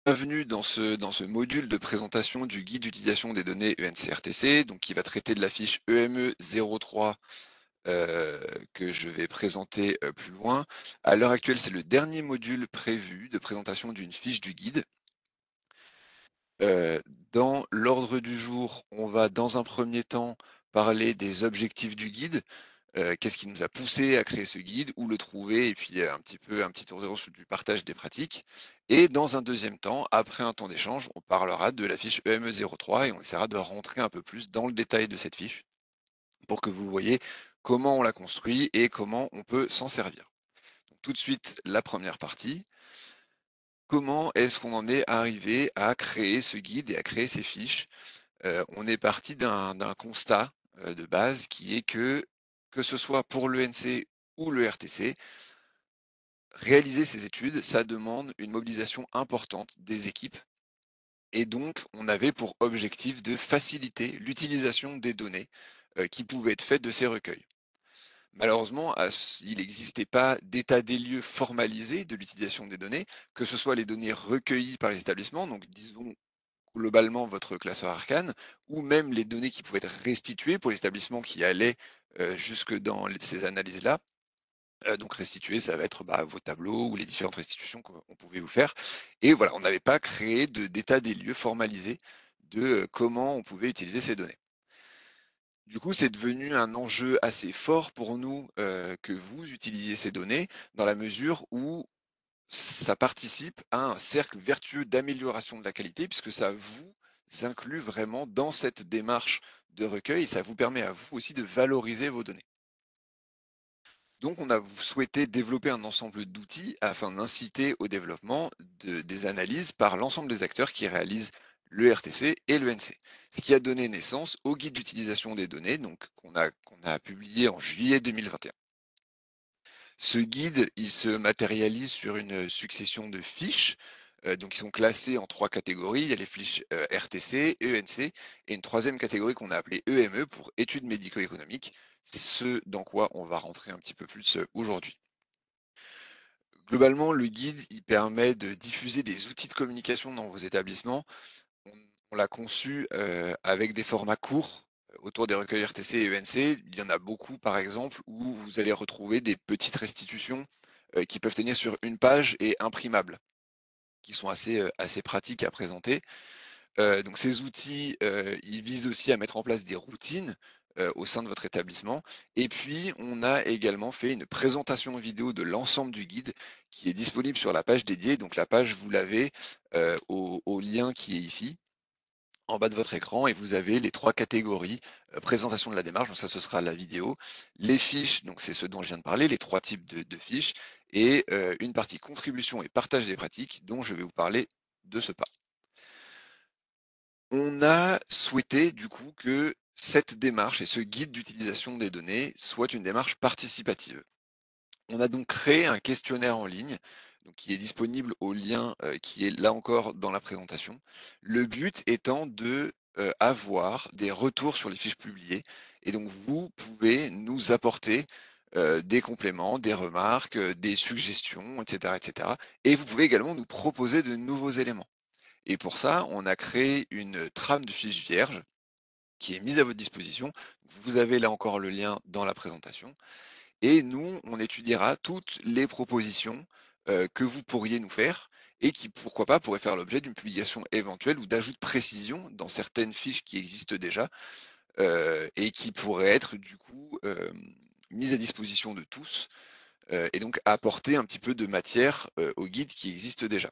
Bienvenue dans ce module de présentation du guide d'utilisation des données ENCRTC, donc qui va traiter de la fiche EME 03 que je vais présenter plus loin. À l'heure actuelle, c'est le dernier module prévu de présentation d'une fiche du guide. Heu, Dans l'ordre du jour, on va dans un premier temps parler des objectifs du guide. Qu'est-ce qui nous a poussé à créer ce guide? Où le trouver? Et puis, un petit tour de rôle sur du partage des pratiques. Et dans un deuxième temps, après un temps d'échange, on parlera de la fiche EME 03 et on essaiera de rentrer un peu plus dans le détail de cette fiche pour que vous voyez comment on l'a construit et comment on peut s'en servir. Donc tout de suite, la première partie. Comment est-ce qu'on en est arrivé à créer ce guide et à créer ces fiches? On est parti d'un constat, de base qui est que ce soit pour l'ENC ou le RTC, réaliser ces études, ça demande une mobilisation importante des équipes et donc on avait pour objectif de faciliter l'utilisation des données, qui pouvaient être faites de ces recueils. Malheureusement, il n'existait pas d'état des lieux formalisé de l'utilisation des données, que ce soit les données recueillies par les établissements, donc disons globalement votre classeur Arcane, ou même les données qui pouvaient être restituées pour les établissements qui allaient, jusque dans ces analyses-là. Donc restituer, ça va être, bah, vos tableaux ou les différentes restitutions qu'on pouvait vous faire et voilà, on n'avait pas créé d'état des lieux formalisé de, comment on pouvait utiliser ces données. Du coup, c'est devenu un enjeu assez fort pour nous, que vous utilisiez ces données, dans la mesure où ça participe à un cercle vertueux d'amélioration de la qualité puisque ça vous inclut vraiment dans cette démarche de recueil et ça vous permet à vous aussi de valoriser vos données. Donc on a souhaité développer un ensemble d'outils afin d'inciter au développement des analyses par l'ensemble des acteurs qui réalisent le RTC et le NC. Ce qui a donné naissance au guide d'utilisation des données donc qu'on a publié en juillet 2021. Ce guide, il se matérialise sur une succession de fiches, donc ils sont classés en 3 catégories. Il y a les fiches, RTC, ENC et une troisième catégorie qu'on a appelée EME pour études médico-économiques, ce dans quoi on va rentrer un petit peu plus, aujourd'hui. Globalement, le guide, il permet de diffuser des outils de communication dans vos établissements. On on l'a conçu, avec des formats courts, autour des recueils RTC et ENC. Il y en a beaucoup, par exemple, où vous allez retrouver des petites restitutions, qui peuvent tenir sur une page et imprimables, qui sont assez pratiques à présenter. Donc ces outils, ils visent aussi à mettre en place des routines, au sein de votre établissement et puis on a également fait une présentation vidéo de l'ensemble du guide qui est disponible sur la page dédiée. Donc la page, vous l'avez, au lien qui est ici en bas de votre écran et vous avez les 3 catégories, présentation de la démarche, donc ça ce sera la vidéo, les fiches, donc c'est ce dont je viens de parler, les 3 types de fiches et une partie contribution et partage des pratiques dont je vais vous parler de ce pas. On a souhaité du coup que cette démarche et ce guide d'utilisation des données soit une démarche participative. On a donc créé un questionnaire en ligne, donc qui est disponible au lien, qui est là encore dans la présentation. Le but étant de, avoir des retours sur les fiches publiées et donc vous pouvez nous apporter, des compléments, des remarques, des suggestions et cetera et vous pouvez également nous proposer de nouveaux éléments et pour ça, on a créé une trame de fiches vierges qui est mise à votre disposition. Vous avez là encore le lien dans la présentation et nous, on étudiera toutes les propositions, que vous pourriez nous faire et qui, pourquoi pas, pourraient faire l'objet d'une publication éventuelle ou d'ajouts de précision dans certaines fiches qui existent déjà, et qui pourraient être du coup, mises à disposition de tous, et donc apporter un petit peu de matière, au guide qui existe déjà.